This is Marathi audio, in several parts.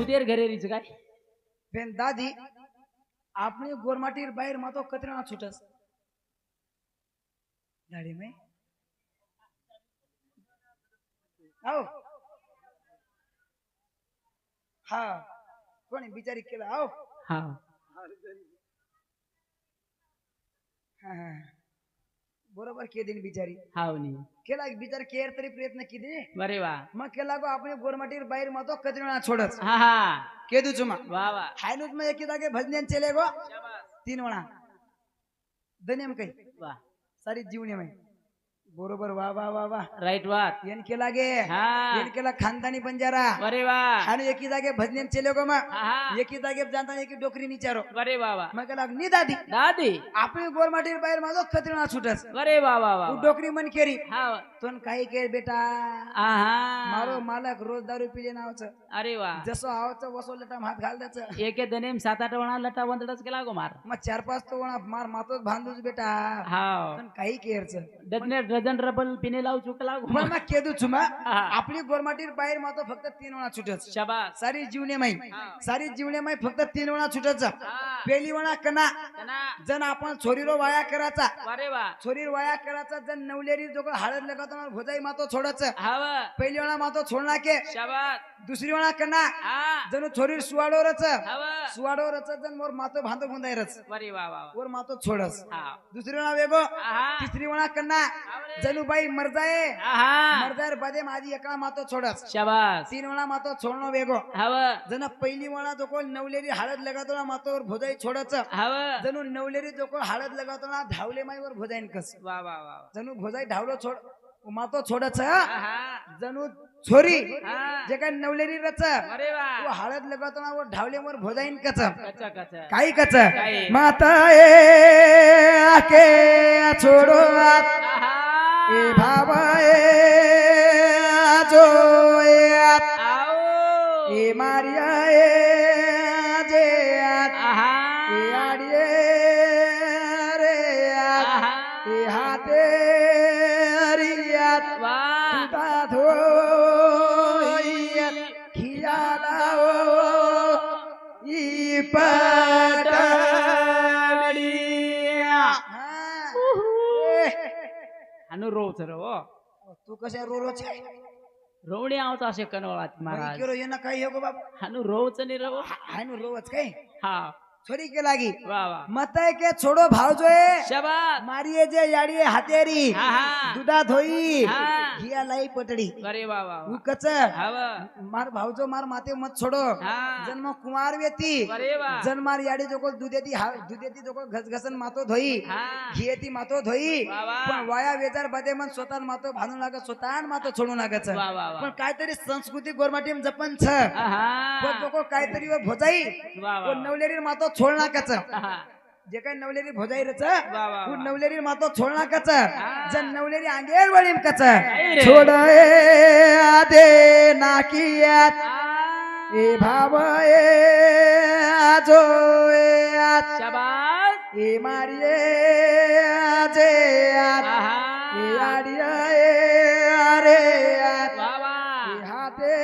सुदेर घरेरीच काय बेन दादी आपने गोरमाटीर बाहेर मातो कतरा छुटस दाढ़ी में आओ हाँ कोणी बिचारी केला आओ हा हाँ बरोबर के दिन बिचारी हावनी केला बिचार केर तरी प्रयत्न किती बरे वा मग केला गो आपने गोरमाटीर बाहेर मातो कतरा छोडस हा हा केदू चुमा वा वा हायनुत में एक दागे भजन चले गो शाबास 3 वणा दनेम काही वा सारी जीवने में बरोबर वाह वाह वाह वाह राईट वाट येन केला गे हा येन केला खानदानी बंजारा बरे वा आणि एकी जागे भजन चले गो मग हा हा एकी जागे जाता एकी डोकरी निचारो बरे वा वा मग केला नी दादी दादी आपली गोरमाटीर बाहेर माझो खतरना छुटस बरे वा वा वा तू डोकरी मन केरी हा तोन काही केर बेटा आहा मारो मालक रोज दारू पिले नावचं अरे वा जसं आवचं वसवलं टाइम हात घाल द्याचं एके दनेम 7-8 वणा लटा वंदडच केला गो मार मग 4-5 तो वणा मार मातोच बांधूच बेटा हाव पण काही केरचं डजने डझन रबल पिने लावू चुकला गो पण मग केदू छुमा हा. आपली गोरमाटीर बाहेर मातो फक्त 3 वणा छुटस शाबास सारी जीवने माई हा. सारी जीवने माई फक्त 3 वणा छुटच हा पेली वणा कना तना जन आपण छोरीरो वाया करायचा बरे वा छोरीर वाया करायचा जन नवलेरी जो हळद लगातो भोजाई मातो छोडच हाव पहिली वणा मातो छोडना के शाबास दुसरी वणा कना हा जणू छोरीर सुवाडोरच हाव सुवाडोरच जन मोर मातो भांदो भुंदायरच बरे वा वा वर मातो छोडस हा दुसरी वणा वेगो आहा तिसरी वणा कना हावरे. जणू बाई मरजाये आहा मरजायर बदे माझी एकला मातो छोडस शाबास 3 वणा मातो छोडनो वेगो हाव जण पहिली वणा जो कोण नवलेरी हळद लगातो मातोवर भोजाई छोडच हाव जणू नवलेरी जो कोण हळद लगातो ना धावले माईवर भोजाईन कस वा वा वा जणू भोजाई धावलो छोड मातो छोडच आहा जणू छोरी हा जे काय नवलेरी रच अरे वा वो हळद लगातो ना वो धावलेवर भोजाईन कच कच्चा कच्चा काही कच काही. माता ए आके छोडो आत आहा ए भावा ए आजो ए आत आओ ए मारिया ए जे आत आहा ए आडिये रे आत आहा ए हाते अरियात वा तुता धोईयत खियालाओ ई पटडिया अनु रोच रो तू कशा रोरोच आहे रोवणी आवच असे कनवळात महाराज किरो येणं काही हो गो बाबा अनु रोच नि रो हाय नु रोवच काय हा छोरी के लागी वा वा मतय के छोड़ो भाव जोए शाबास मारिये जे याडिये हातेरी आहा दुधा धोई हा घिया लाई पटडी अरे वा वा वा. उकच हाव मार भावजो मार माते मत छोडो हा जन्म कुमार व्यती अरे वा जन्मार याडी जोको दुधेती जोको घसघसन मातो धोई हा घियेती मातो धोई वा वा पण वाया वेजार बदे मन स्वतः मातो भानू लागत स्वतः मातो छोडू लागत वा वा वा पण काहीतरी संस्कृती गोरमाटीम जपन छ आहा पण जोको काहीतरी व भोजाई वा वा व नवलेरी मातो छोड नाकाच आहा जे काही नवलेरी भोजाई रच वा वा उ वा. नवलेरी मातो छोड नाकाच जन नवलेरी आंगेर वळीम कच रे. छोड ए आदे नाकियात आ. ए भाव ए आजो ए आत शाबास ए मारिये आजे आत आहा ए आडिया ए आरे आत वा वा ए हाते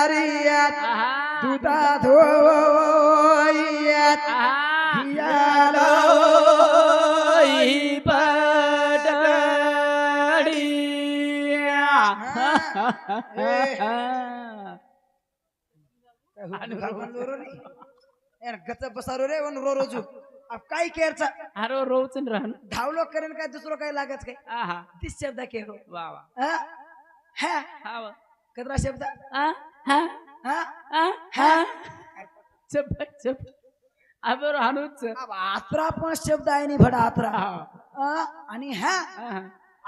अरियात आहा दुधा धोईयात आहा घियाला ई पडडिया गच बसारो रे वन रो रोजू अब काय केरचा अरे रोचन राहन धावलो करेन काय दुसरं काय लागत काय आहा तीस शब्द केरो वा वा हा हा हाव कदरा शब्द आ हा हा आ हा चप चप अबर हानुच अब आत्रा पण शब्द आहे नि भडा आत्रा हा आणि हा आहा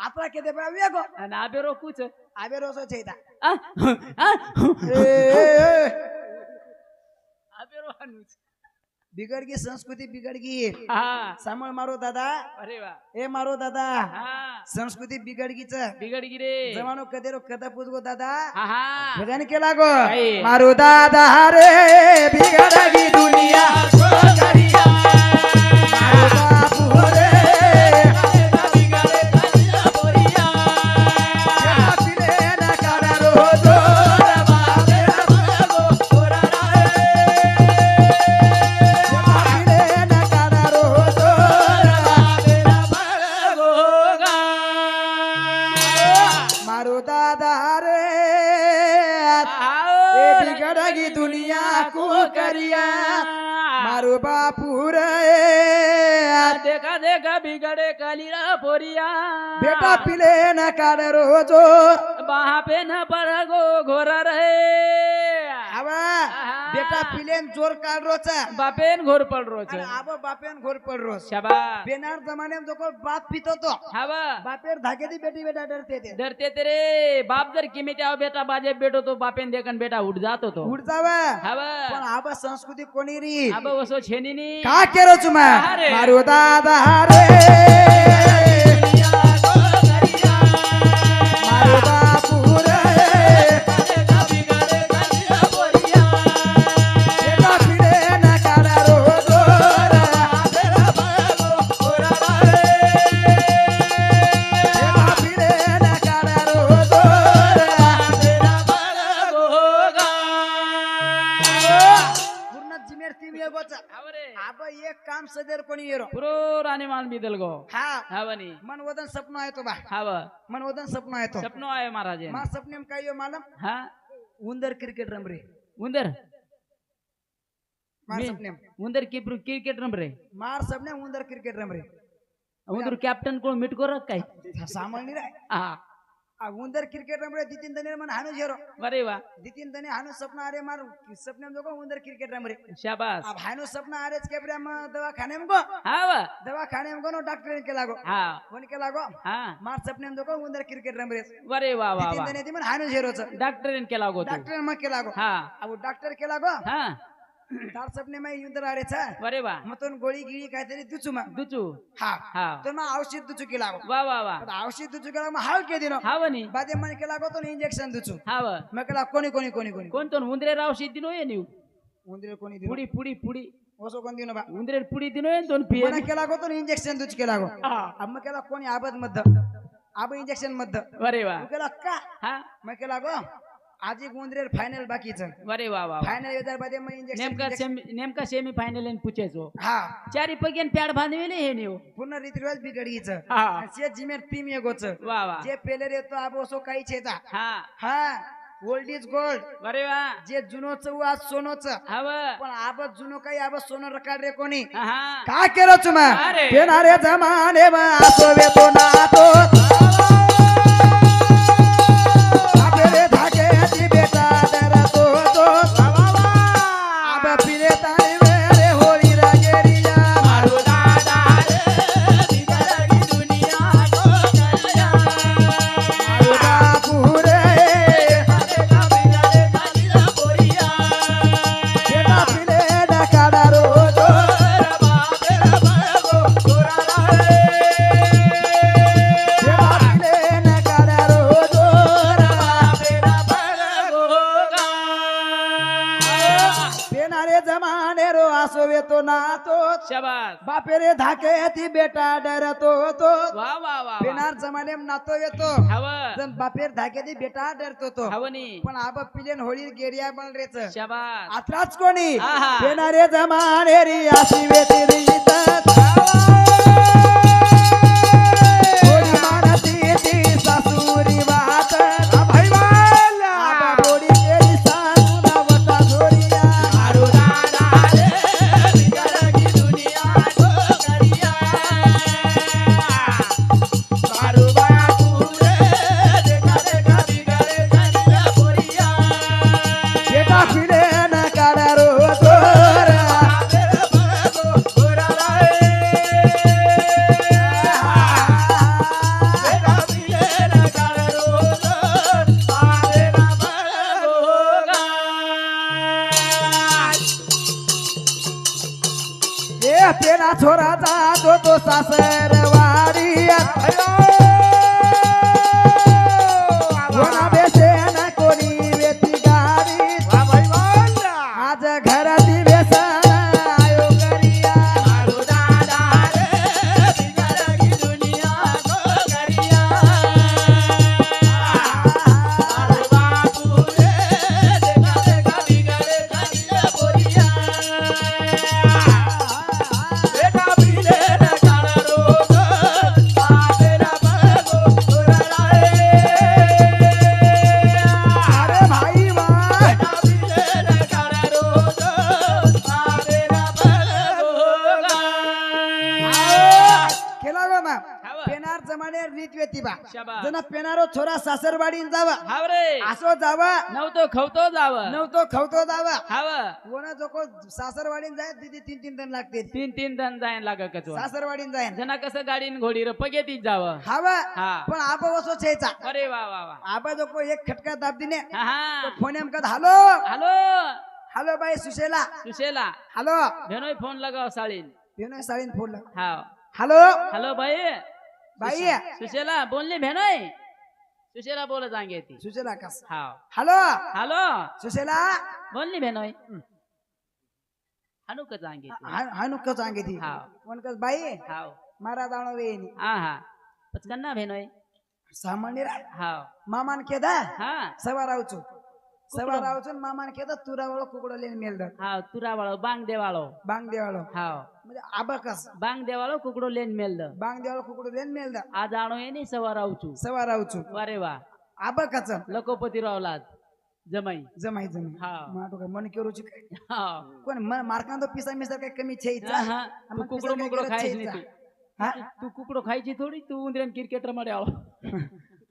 आत्रा केते बा वेगो आणि अबेरो कुच आबे रोसो चेता आ आ ए अबेरो हानुच बिगड़ गई संस्कृति बिगड़ गई हा सांभळ मारो दादा अरे वा ए मारो दादा हा संस्कृती बिगड़ गई च बिगड गिरे जमानो कदेरो कदा पुजगो दादा हा हा भजन केला गो काय? मारो दादा रे बिगड़ गई दुनिया करिया मारो बापू रे बिगडे करिया बोरिया फिरे ना काना रो दो बाबे बाबो तोरा मारो दादा रे ए बिगड़गी दुनिया को करिया मारो बापू रे देखा देखा बिगड़े कालीरा पोरिया बेटा पिले न काढ रोजो वहाँ पे न पड़गो घोरा रहे आवा बेटा पिलेन जोर काढ रोचा बापेन घोर पड रोच आणि आबा बापेन घोर पड रोज शाबास बेनार जमान्यात जो कोण बाप पितो तो हवा बापेर धागे दी बेटी बेटा डरते ते डरते तेरे बाप जर किमी त्या बेटा बाजे बेटो तो बापेन देखन बेटा उठ जातो तो उठ जावा हवा पण आबा संस्कृती कोणी री अब वसो छेनीनी का केरो चुमा अरे. मारो दादा रे मारो बापू रे बेटा पिले न काढ रोजो बेटा पिले न काढ रोजो पूर्ण जिमेर टीम येगोचा आबा एक काम सदर कोणी येरो पुरो राणी मान बिदल गो हा हवनी मन वदन सपनो आहे तो बा हव मन वदन सपनो आहे तो सपनो आहे महाराज मा सपनेम काय यो मालम हा उंदर क्रिकेट रमरे उंदर मार मी- सपनेम उंदर क्रिकेट रमरे मार सपने उंदर क्रिकेट रमरे उंदर कॅप्टन कोण मिट को रख काय सामान्य रे हा आ उंदर क्रिकेट रमरे दितीन दने मन हानु जेरो अरे वा दितीन दने हानु सपना अरे मार सपनेम जो को उंदर क्रिकेट रमरे शाबास अब हानु सपना अरे केबरे म दवाखाने में गो हाव दवाखाने में गो नो डॉक्टर के लागो हा कोण के लागो हा मार सपनेम जो को उंदर क्रिकेट रमरे अरे वा वा दितीन वा दने ती मन हानु जेरो छ डॉक्टरीन केला गो तू डॉक्टर म के लागो हा अब डॉक्टर के लागो हा तार सपने में उंदर अरे छ अरे वा मतोन गोळी गिळी काहीतरी दुचू मग दुचू हा हा तर मग औषध दुचू के लागो वा वा वा आता औषध दुचू के लागो मग हाल के दिनो हावनी बादे मन के लागो तो इंजेक्शन दुचू हाव मग केला कोणी कोणी कोणी कोणी कोण तो उंदरे राव शी दिनो ये नीव उंदरे कोणी दिनो पुडी पुडी पुडी ओसो कोण दिनो बा उंदरे पुडी दिनो ये दोन पिये मन के लागो तो इंजेक्शन दुच के लागो हा. अब मग केला कोणी आबद मध्य आब इंजेक्शन मध्य अरे वा मग केला का हा मग के लागो आज एक उंदरे फायनल बाकीच अरे वा वा वा. फायनल येदार बादे मग इंजेक्शन नेमका सेमी फायनल आणि पुचेचो हा चारी पगेन प्याड बांधवेले हे नीव पूर्ण रीतिरिवाज बिगडीच हा से जिमेर टीम येगोच वा वा जे पेले येतो आब ओसो काही छेचा हा हा गोल्ड इज गोल्ड अरे वा जे जुनोच आज सोनोच हाव पण आब जुनो काही आब सोनं रकाड रे कोणी हा का केलं चुमा अरे. येणारे जमाने असो वेतो नातो आपले धागे ती बेटा डरतो तो आब पिले ताई वेळे होळी रागेरिया मारो दादा रे बिगड़गी दुनिया को कलिया मारो बापू रे देखा बिगड़े कालीरा पोरिया बेटा पिले न काढा रोजो बेटा पिले न काढा रोजो येणारे जमाने रो असो वेतो नातो शाबास बापेरे धाके ती बेटा डरतो तो वा वा वा बेनार जमाने नातो येतो हव जण बापेर धाके ती बेटा डरतो तो हवनी पण आब पिलेन होळी गेरिया बन रेच शाबास आत्राच कोणी आहा. येणारे जमाने री अशी वेती रीत होळी मानती ती सासूरी वात आबा बोडी केली सासू नावता जोरिया मारो दादा रे बिगड़गी दुनिया को कलिया मारो बापू रे देखा देखा बिगड़े कालीरा पोरिया बेटा पिले न काढा रोजो ए पेना छोरा जातो तो सासर वाडीयात वना बेसे न कोणी वेती गाडीत आज घराती बेसन आयो करिया शाबास. जण पेनारो छोरा सासरवाडीन जावा हाव रे असो जावा नव्हतो खवतो जाव नव्हतो खवतो जावा हाव कोणा जो को सासरवाडीन जाय तिथे 3-3 जण लागते 3-3 जण जायन लाग कचवा सासरवाडीन जाय जना कसं गाडीन घोडी र पगेतीच जाव हवा हा पण आबा वसो छेचा अरे वा वा वा आबा जो को एक खटका दाब दिने हा हा फोन एम कद हॅलो हॅलो हॅलो बाई सुशेला सुशेला हॅलो भेनोय फोन लगाव साळीन येनो साळीन फोन हाव हॅलो हॅलो बाई बाई सुशेला बोलली भेनोय सुशेला बोल जांगे ती सुशेला कस हाव हॅलो हॅलो सुशेला बोलली भेनोय हानू का जांगे ती हानु कस सांगे ती हाव कोण कस बाई हाव मारा दाणो वेनी हा हा पचकन्ना भेनोय सामान्य रा हाव मामान केदा हा सवा रावचून मामान केदा तुरावळ कुकडलेन मेलद हाव तुरावाळो बांग देवाळो बांग देवाळो हाव म्हणजे आबाकस बांग देवाळो कुकडो लेन मेलद बांग देवाळो कुकडलेन मेलद आज आणो येनी सवा रावचू सवा रावचू वारे वा आबाकच लकोपती रावलात जमाई जमाई हा. माटो काय मन केरूची काय हाव कोण मारकांदो पिसा मिसा काय कमी छेचा हा, हा. तू कुकडो मुकडो खायच नाही तू हा तू कुकडो खायची थोडी तू उंदरेन क्रिकेटर मध्ये आलो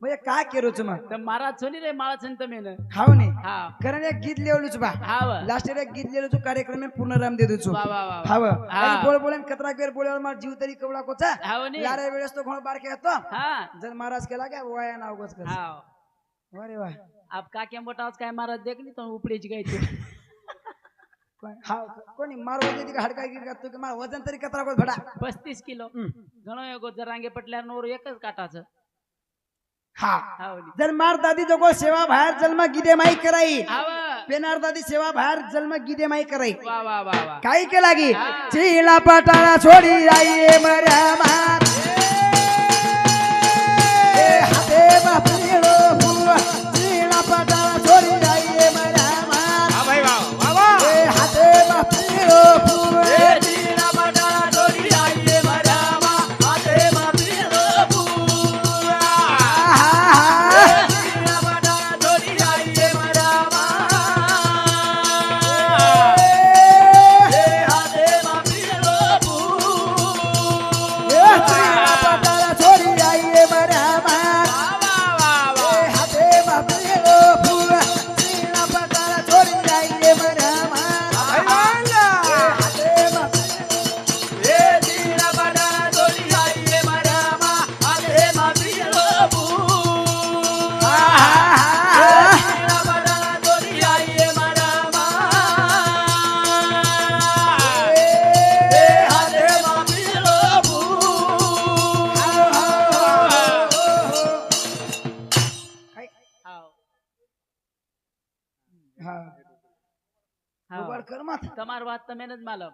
म्हणजे काय केरूच मग तर महाराज सोनी रे माळा संत मेन हाव ने हा कारण एक गीत लेवलूच बा हाव लास्ट एक गीत लेवलूच कार्यक्रम पूर्ण दे दुचो वा वा वा वा. हाव हा. आणि बोल बोलन कतरा केर बोलवर मार जीव तरी कवळा कोचा हाव नी यारे वेळेस तो घोड बारके येतो हा जर महाराज केला काय वाया नाव गोच कर हाव अरे वा आप काक्या मोठाच काय महाराज देखली तो उपडेची काय तू हाव कोणी मार होते का हडका गिर तू मार वजन तरी कतरा कोच भडा 35 किलो घणो एगो जरांगे पटल्यार नोर एकच काटाचं हा हाव नी जर मार दादी जगो सेवा बाहेर जन्म गिदे माई कराई हाव पेनार दादी सेवा बाहेर जन्म गिदे माई कराई वा वा वा वा काय केला गी हा. चिला पटाळा छोडी आई मर्या मार हाते बापलो फुवा चिला पटाळा छोडी आई मर्या मार हा भाई वा वा वा हाते बापलो फुवा जीना पटाळा छोडी आई मर्या मा हाते बापलो फुवा जीना पटाळा छोडी आई मर्या मा हाते बापलो फुवा चिला पटाळा छोडी आई मर्या मार वा वा वा हाते बापलो फुवा चिला पटाळा छोडी आई मर्या मार हाते बापलो कर मत તમાર વાત તમે જ માલમ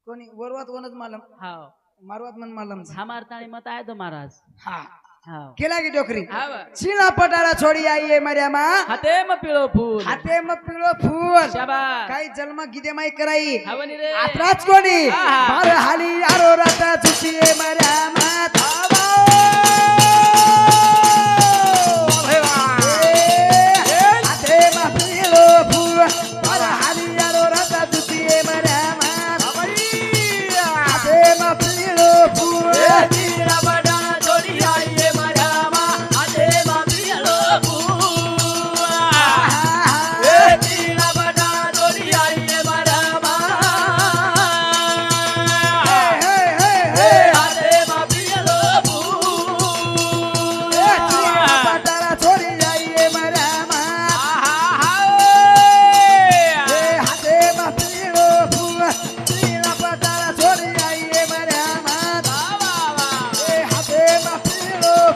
कोणी वरवात वनच मालम हाव मारवात मन मालम हमार ताणी मत आहे तो महाराज हा हाव केला की डोकरी हाव चिला पटाळा छोडी आई मर्या मा हाते म पिळो फूल हाते मग पिळो फूल शाबास काही जन्म गिदे माई कराई हावनी रे आत्राच कोणी आहा. बार हाली आरो राता चुसिये मर्या मात हाते मग पिळो फूल बार हाली आरो राता चुसिये मर्या मात हाते मग पिळो फूल पटाळा छोडी आई मर्या मात हाते मग पिळो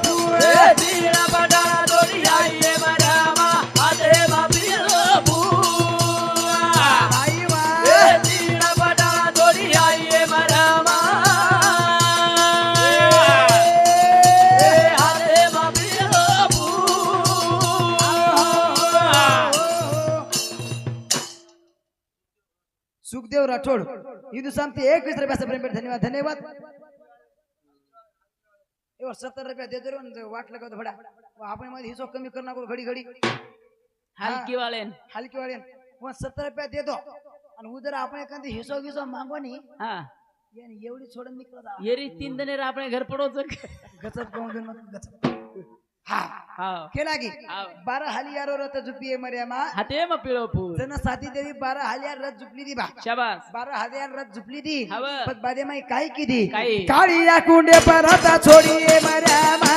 फूल चिला पटाळा छोडी आई मर्या मात हाते मग पिळो फूल आई वा सुखदेव राठोड हिंदू सांगते 21 रुपयाचा प्रेम भेट धन्यवाद धन्यवाद एवढं 70 रुपया देतो रे म्हणजे वाटलं का भडा आपण मध्ये हिशोब कमी कर नको घडी घडी हलकी वाळेन हलकी वाढेन मग 70 रुपया देतो आणि उदर आपण एखादी हिशोब गिशोब मागवा नी हा एवढी सोडून निघलं जा येरी 3 दने रे आपण घर पडोच गचप पाहून देऊन मग गचप हा हाव केला की हाव 12 हालियारो रथ झुपिये मर्यामा हाते मग पिळो फूल जण साथी देवी 12 हालियार रथ झुपली दी बा शाबास 12 हालियार रथ झुपली दी हाव पण बादे माई काय कीधी काय? काळिया कुंडे पर आता छोडीये मर्यामा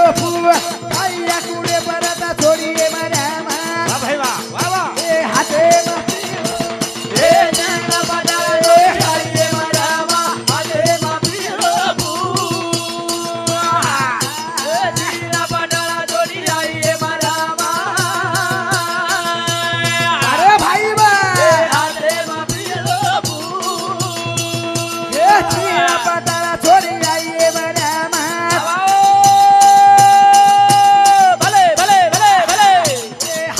काळिया कुंडे पर आता छोडीये मर्यामा भाई वा वा वा हाते ए जंगला बडाला डोली आईये मरामा हाते मग पिळो फूल ए जिला बडाला डोली आईये मरामा अरे भाई बा हाते मग पिळो फूल हे चिया पटाला छोडी आईये मर्यामा भले भले भले भले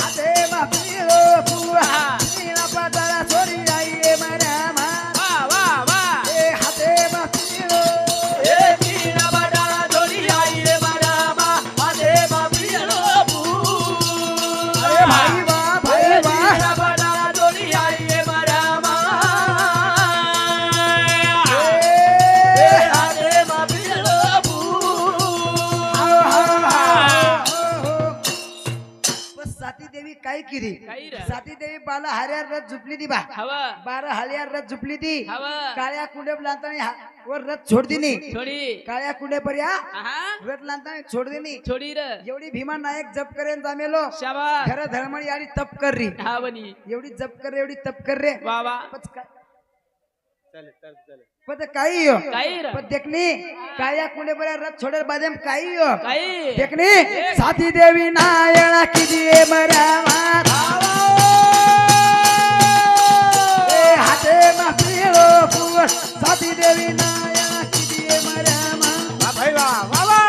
हाते मापिलो पुआ चिया पटाला छोडी आईये मर्यामा वा वा वा हाते मापिलो ए जिला बडाला डोली आईये मरामा हाते मग पिळो फूल अरे भाई बा भाई बा जिला बडाला डोली आईये मरामा हाते मग पिळो साती देवी काय केली काही रे? साती देवी बाला हरियार रथ झुपली दी बा हवा 12 हरियार रथ झुपली दी हवा काळ्या कुंडे लांतानी वर रथ छोड दिनी छोडी काळ्या कुंडे पर्या आहा रथ लांतानी छोड दिनी छोडी र एवढी भीमा नायक जप करेन जामेलो शाबास घर धर्मणी आणि तप कर री हा बनी एवढी जप कर रे एवढी तप कर रे वा वा पच का- चले चल चले पत काही हो काही र पण देखनी काळ्या कुंडे पर्या रथ छोडेल बादेम काही हो काही देखनी साथी देवी नायणा किती मर्या हाते मापिलो पुआ साथी देवी नायणा किती मर्या भाई वा वा वा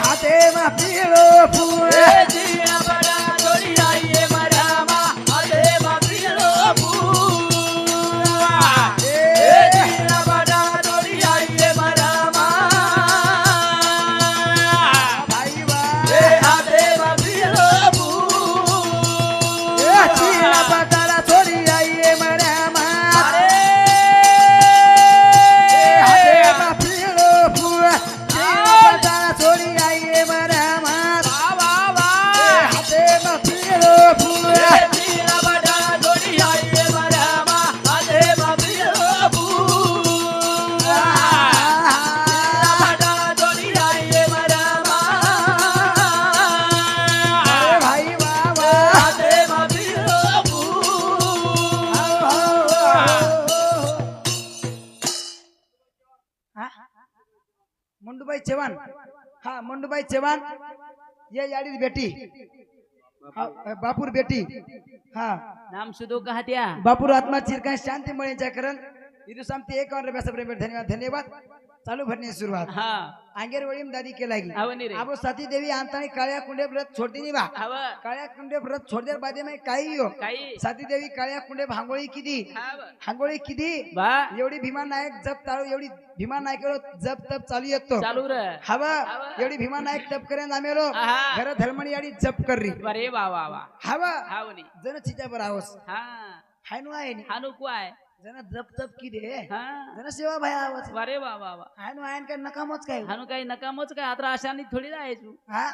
हाते मापिलो पुआ ए जिया बडा डोली आईये मरामा हाते मग पिळो फूल ए जिया बडा डोली आईये मरामा भाई बा हाते मग पिळो फूल चिया पटाला छोडी आईये मर्या हाते मापिलो पुआ चिया पटाला छोडी आईये मर्या वा वा वा हाते मापिलो पुआ ए जिया बडा डोली आईये मरामा हाते मग पिळो फूल बडा डोली आईये मरामा अरे भाई बाबा हाते मग पिळो मुंडूबाई चव्हाण हा मुंडूबाई चव्हाण ये याडीत बेटी हा, बापूर बेटी हा नाम सुदो कहत्या बापूर आत्मा चिरकाय शांती मळेच्या करण इदु सामती एक और रुपया प्रेम धन्यवाद धन्यवाद चालू भरने सुरुवात हा आंगेर वळीम दादी केला की आवनी रे आबो साथी देवी आंतानी काळ्या कुंडे व्रत छोडती बा हवा काळ्या कुंडे व्रत छोडद्या बादे मै काही हो काही साथी देवी काळ्या कुंडे भांगोळी किती हाव हांगोळी किती बा एवढी भीमा नायक जप चालू एवढी भीमा नायक जप तप चालू येतो चालू रे हवा एवढी भीमा नायक तप करे नामेलो आहा. घर धर्मणी आणि जप कर री अरे वा वा वा हवा हावनी जण चिच्या बर आवस हा हायनो आहे नी. हानु कुआय जण जप तप की दे हा जण सेवा भाई आवस अरे वा वा वा हायनो आहे काय नकामच काय हानु काही नकामच काय आता अशानी थोडी जायचू हा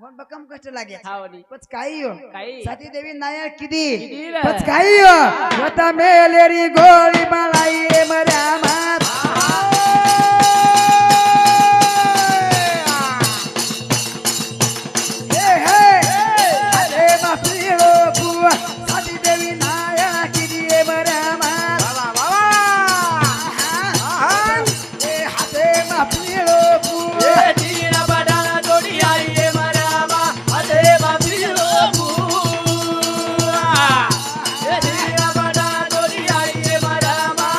वन बकम कष्ट लागे हावनी पच काही हो काही साथी देवी नायक किती किती रे? पच काही हो स्वतः मेलेरी गोळी बाळाई मर्या मात हे हे अरे बापरीलो बुवा साथी देवी नायक किती मर्या मात वा वा वा हे हाते बापरीलो बुवा ए जिया बडा डोली आईये मरामा हाते मग पिळो फूल ए जिया बडा डोली आईये मरामा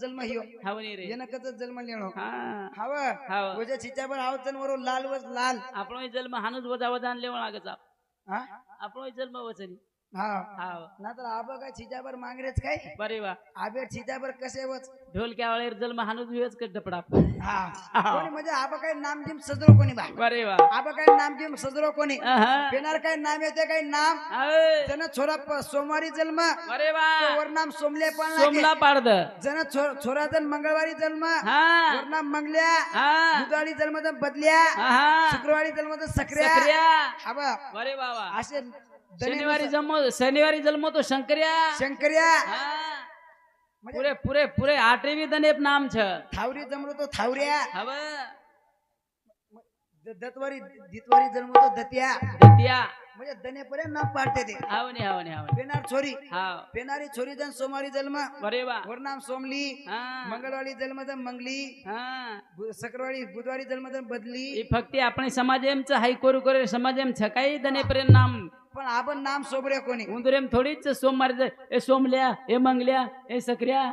जन्म हियो हावनी रे येनकच जन्म लेणो हा हाव हाव वजे छिचाबर हाव जनवरो लाल वज लाल આપણો જન્મ હાનું જ વજા વજા લેવા લાગે છે हा આપણો જન્મ વચની हा हाव नातर आब काय छिचाबर मांगरेच काय बरे वा आबे छिचाबर कसे वच ढोलक्या वाळेर जन्म हानुच वेच कर डपडा हा कोणी म्हणजे आब काय नाम जिम सजरो कोणी बा बरे वा आब काय नाम जिम सजरो कोणी आहा पेनार काय नाम येते काय नाम अय जन छोरा सोमवारी जन्म बरे वा वर नाम सोमले पण सोमला पाडद जन छोरा जन मंगळवारी जन्म हा वर नाम मंगल्या हा बुधवारी जन्म जन बदल्या आहा शुक्रवारी जन्म जन सक्रिया सक्रिया हाबा बरे बाबा असे शनिवारी जन्मो तो शंकर्या शंकर्या हा म्हणजे पुरे पुरे पुरे आठवी दनेप नाम छ थावरी जमलो तो थावऱ्या हव दत्वारी दितवारी जन्म तो दत्या दित्या म्हणजे दनेपर्यंत नाम पाडते ते हावनी हावनी हावनी पेनार छोरी हाव पेनारी छोरी जन सोमवारी जन्म बरे वा वर नाम सोमली हा मंगळवारी जन्म जन मंगली हा शुक्रवारी बुधवारी जन्म जन बदली એ ફક્ત આપણે સમાજ એમ છે હાઈ કોરું કરે સમાજ એમ છકાઈ દને પ્રેમ નામ पण आपण नाम सोबरे कोणी ઉંદર એમ થોડી જ સોમવારે એ સોમલ્યા એ મંગલ્યા એ સક્રિયા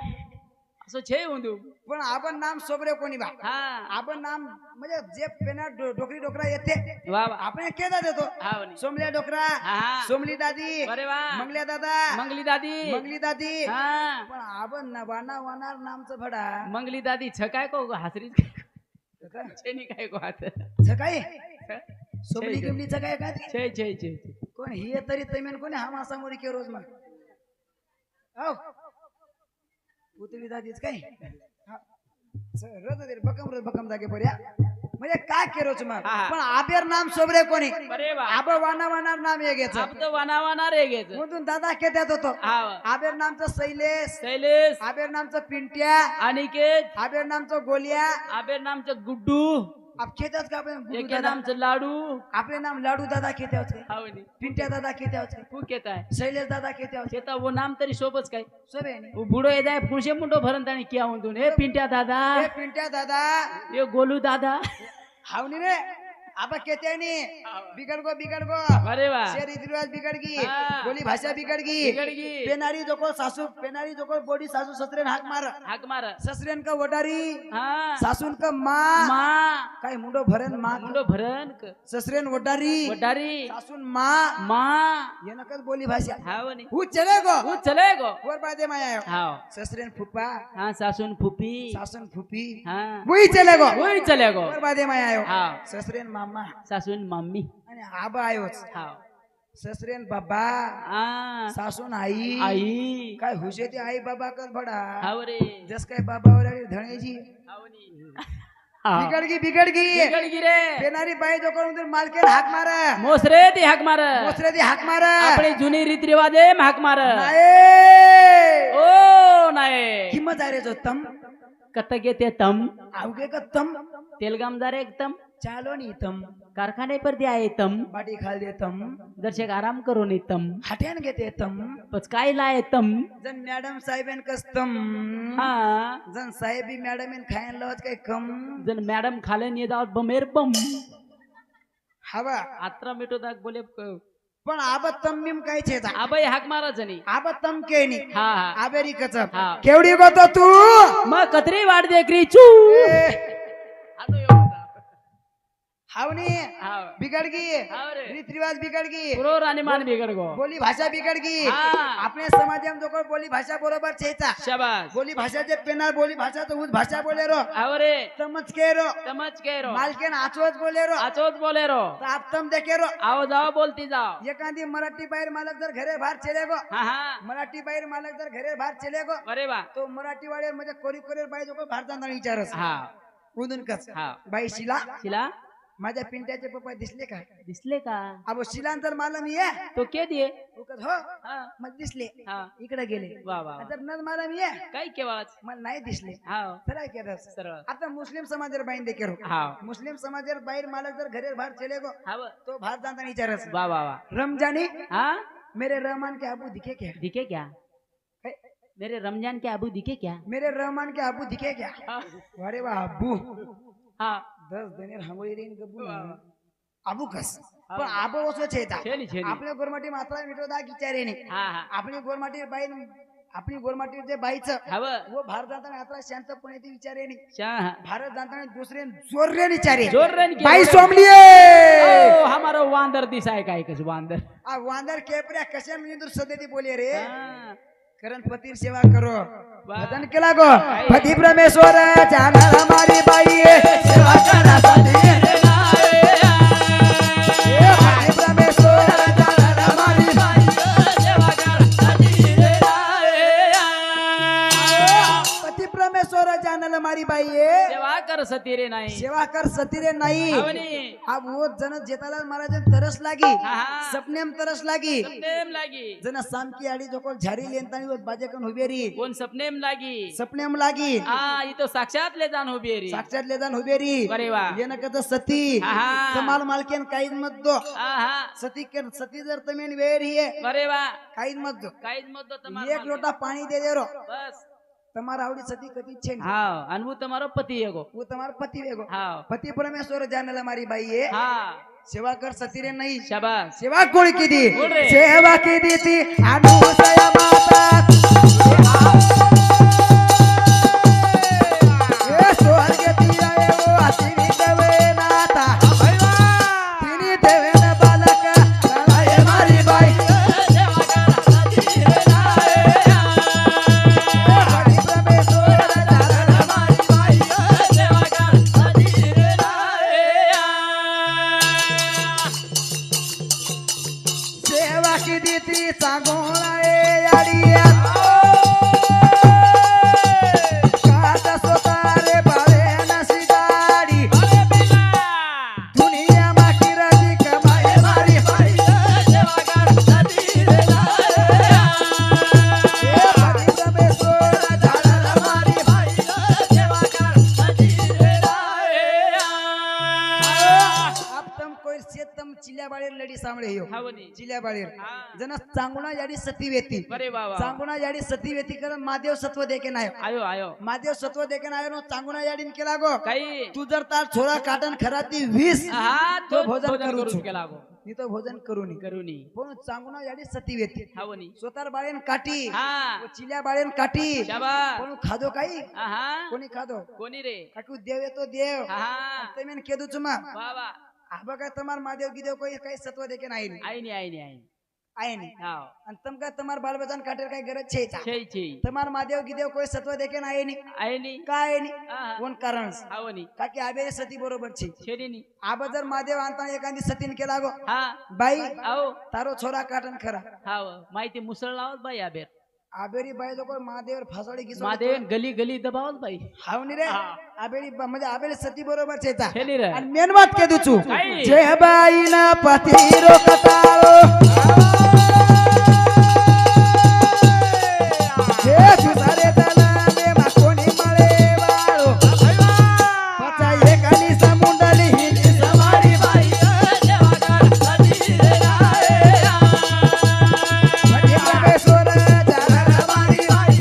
असं છે ઉંદુ पण आपण नाम सोबरे कोणी बा हा आपण नाम म्हणजे जे पेनार डोकरी डोकरा येते वा वा आपण केदा देतो हावनी सोमल्या डोकरा हा सोमली दादी बरे वा मंगल्या दादा मंगली दादी मंगली दादी हा पण आपण वाना वानार नामचं भडा मंगली दादी छकाय को हासरी छेनी काय को हात सकाळी सोमली गिमलीचं काय काय छे छे छे कोण ही तरी तमेन कोणी हा मासा मोरी के रोज मग औ पुतळी दादीच काय रद दे बकम जागे पर्या म्हणजे काय केरोच मग हा. पण आबेर नाम सोबरे कोणी बरे वा आब वाना वानार नाम हे घ्यायचं आप तो वाना वाना रे गेच म्हणून दादा केत्यात होतो हाव आबेर नामचं शैलेश शैलेश आबेर नामचं पिंट्या अनिकेत आबेर नामचं गोलिया आबेर नामचं गुड्डू आप केत्याच का आपण गुड्डू एके दादा? नामचं लाडू आपले नाम लाडू दादा केते होते हावनी पिंट्या दादा केते होते तू केत आहे शैलेश दादा केते होते शेता वो नाम तरी सोबच काय सोबे वो बुडो येदाय पुढचे मुंडो भरन ताणी किया म्हणतून हे पिंट्या दादा ए पिंट्या दादा ये गोलू दादा हावनी रे आबा केते नी बिगड़ गो अरे वा शेर रिवाज बिगड़ गई हाँ। बोली भाषा बिगड़ गई बिगड़ गई पेनारी जोको बोडी सासू ससरेन हाक मार हाक मार ससरेन का वडारी हाँ सासून का माँ माँ काय मुंडो भरन माँ मुंडो भरन ससरेन वडारी वडारी सासून माँ माँ ये नकल बोली भाषा हावनी हु चलेगो वो चले गो वर बादे माया हाव ससरेन फुप्पा हाँ सासून फुपी सासून फुपी हाँ वही चलेगो वही चले गो वर बादे माया हाव ससरेन मामा सासून मम्मी आणि आबा आयोच हाव ससरेन बाबा हाँ सासून आई आई काय हुशे ते आई बाबा कस भडा हाव रे जस काय बाबावर आली धणेजी हावनी बिगड़ गई बिगड़ गिरे पेनारी बाई जो कोण मालकेन हाक मार मोसरे ती हाक मार मोसरे ती हाक मार आपली जुनी रीत रिवाजे हाक मार नाही ओ नाही किंमत आहे रे जो तम कत घेते तम आवगे का तम तेलगाम जा रे एकदम चालो नी तम कारखाने पर दिया आहे तम बाटी खाल दे तम दर्शक आराम करो नी तम हट्यान घेते तम पचकाय लाय तम जन मॅडम साहेबेन कस तम हाँ जन साहेबी मॅडमेन खायन लावत काय कम जन मॅडम खाले ये दावत बमेर बम हवा आत्रा मिटो दाग बोले पण आब तम मिम काय छेता आबाई हाक माराच नाही आब तम के नी हा हा आबेरी कचप हा. केवढी गोतो तू मग कतरी वाट दे क्रीचू हावनी हाव बिगड़ गई हाव रे रीत रिवाज बिगड़ गई पुरो रानीमान बिगड़ गो बोली भाषा बिगड़ गई हाँ. आपल्या समाजात जो कोण बोली भाषा बरोबर छेचा शाबास बोली भाषा जे पेनार बोली भाषा तो उस भाषा बोले रो हाव रे समझ के रो समझ के रो मालकेन आचोच बोले रो आचोच बोले रो तो आप तम देखे रो आओ जाओ बोलती जाओ एखादी मराठी बाहेर मालक जर घरे बाहेर चले गो हाँ हाँ मराठी बाहेर मालक जर घरे बाहेर चले गो अरे वा तो मराठी वाले म्हणजे कोरी कोरी बाई जो कोण भारतात विचारस हा उदून कस हा बाई शिला शिला माझ्या पिंट्याचे पप्पा दिसले का दिसले का अब शिलांतर मालम ये तो के दिए उकस हो हा मग दिसले हा इकडे गेले वा वा जर नद मालम ये काय केवाच मला नाही दिसले हा सरळ केदस सरळ आता मुस्लिम समाजेर बाईन देखील रो हा मुस्लिम समाजेर बाहेर मालक जर घरे बाहेर चले गो हाव तो भात जाता विचारस वा वा वा रमजानी हाँ मेरे रहमान के अबू दिखे क्या दिखे क्या मेरे रमजान के अबू दिखे क्या मेरे रहमान के अबू दिखे क्या हाँ अरे वाह अबू हाँ 10 दिनेर हांगोळी रेन गबू वा. अबू कस पण आबो ओसो छेता छेनी छेनी आपल्या गोरमाटी मात्रा मिटो दा विचारे ने हाँ हाँ आपली गोरमाटी बाई आपली गोलमाटी जे बाईचं हवं वो भारत जाताना यात्रा शांतपणे ती विचारे नाही शा भारत जाताना दुसरे जोररे विचारे जोरन के बाई सोमली ओ हमारो वांदर दिसाय काय कस वांदर आ वांदर केपऱ्या कशा म्हणजे सध्या ती बोले रे हा. करण पतीर सेवा करो वा. भजन केला गो पती परमेश्वर जाणार हमारी बाई सेवा करा पती पती परमेश्वर जाणार हमारी बाई पती परमेश्वर जाणार हमारी बाई सेवा कर सती रे नाही सेवा कर सतीरे नाही आवनी अब वो जन जेतालाल महाराज तरस लागी हा. सपनेम तरस लागी सपनेम लागी जन साम की आडी जो कोल झारी लेनतानी वो बाजेकन हुबेरी कोण सपनेम लागी सपनेम लागी हा इथं साक्षात ले जाण उभी रे साक्षात लेदान हुबेरी अरे वा येन कत सती आहा. कमाल मालकेन काहीच मत दो आहा सती के सती जर तमेन वेर हिये अरे वा काहीच मत दो काहीच मत तुम्हाला एक लोटा पाणी दे दे रो बस તમારા આવડી સતી કદી છે ને હા અને હું તમારો પતિ એગો હું તમારો પતિ વેગો હા પતિ પરમેશ્વર જાનેલા મારી બાઈએ હા સેવા કર સતી રે નહીં શાબાશ સેવા કોણ કીધી કોણ રે? સેવા કીધી તી અનુસયા માતા એ સ્વર્ગ થી આયો આશીર્વાદ દેવે નાતા તીની દેવે ના બાલક કળાએ મારી બાઈ સેવા કીધી તી સાગોળાએ આડિયા કાતા સોતારે બાળે નસી ગાડી દુનિયામાં કિરાજી કમાય મારી બાઈ એ પતિ પરમેશ્વર જાણેલા મારી બાઈ आप तम कोई से तम चिल्या बाळेर लडी सामळे यो हावनी चिल्या बाळेर हा. जना चांगुणा याडी सती वेती अरे वा वा चांगुणा याडी सती वेती कारण महादेव सत्व देके नाय आयो आयो महादेव सत्व देके नाय नो चांगुणा याडीन केला गो काही तू जर तार छोरा काटन खराती 20 हा तो तो भोजन भोजन करू करू छु. केला गो नी तो भोजन करूनी करूनी पण चांगुणा याडी सती वेती हावनी स्वतार बाळेन काटी हा वो चिल्या बाळेन काटी शाबाश पण खादो काही आहा कोणी खादो कोणी रे काकू देव येतो देव आहा तमेन केदू चुमा वा वा आबा काय तमार महादेव गिदेव कोई काही सत्व देके नाही आईनी आईनी आईनी आहे नाही हाव आणि तम का तमार बाल बचान काटेर काही गरज छे छे छे तमार महादेव गिदेव कोई सत्व देके नाही नी आईनी काय नी आहा कोण कारण हावनी का की आबे सती बरोबर छे छेडीनी आबा जर महादेव आणता एखादी सतीन केला गो हा बाई आओ तारो छोरा काटन खरा हाव माहिती मुसळ लावत बाई आबेर आबेरी बाई जो कोई महादेवर फासोडी घिसो महादेव गली गली दबावत बाई हावनी रे आबेरी म्हणजे आबेरी सती बरोबर छेता छेली रे आणि मेन बात के दुचू काय? जय बाई ना पती रोकताळो हे तुसारे दलाने मा कोणी मळे वाळो पचा एकाली समुंडली हिंदी समारी बाई पती परमेश्वर जाणार हमारी बाई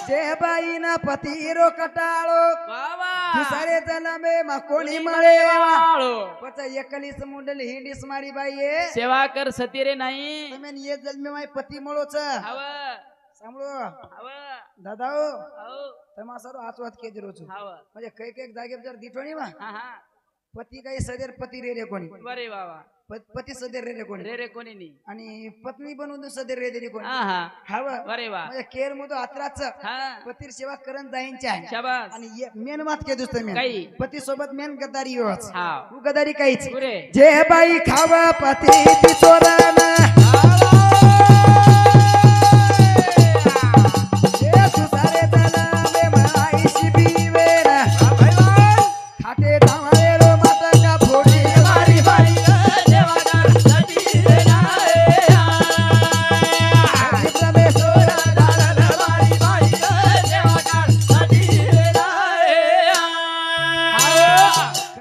जय बाई ना पती रोकताळो बाबा तुसारे दलाने मा कोणी मळे वाळो वाळो पचा एकाली समुंडली हिंदी समारी बाई सेवा कर सती रे नाही તમે ये जन्मे माय पती મળો છે हाव સાંભળો हाव દાદાઓ हाव તમા સારો આચવાત કે જરો છું हाव म्हणजे કઈ કઈ जागे जर दिठोणी मा हा हा पती काही सदर पती रे रे कोणी बरे बाबा पती सदर रे रे कोणी रे रे कोणी नी आणि पत्नी बनवून सदर रे रे कोणी हा हा हाव बरे वा म्हणजे केर मधो आत्राच हा पतीर सेवा करण जाईंचे आहे शाबास आणि मेन मात के दुसतं मेन काही पती सोबत मेन गद्दारी योच हाव तू गद्दारी काहीच पुरे जे बाई खावा पती ती चोरण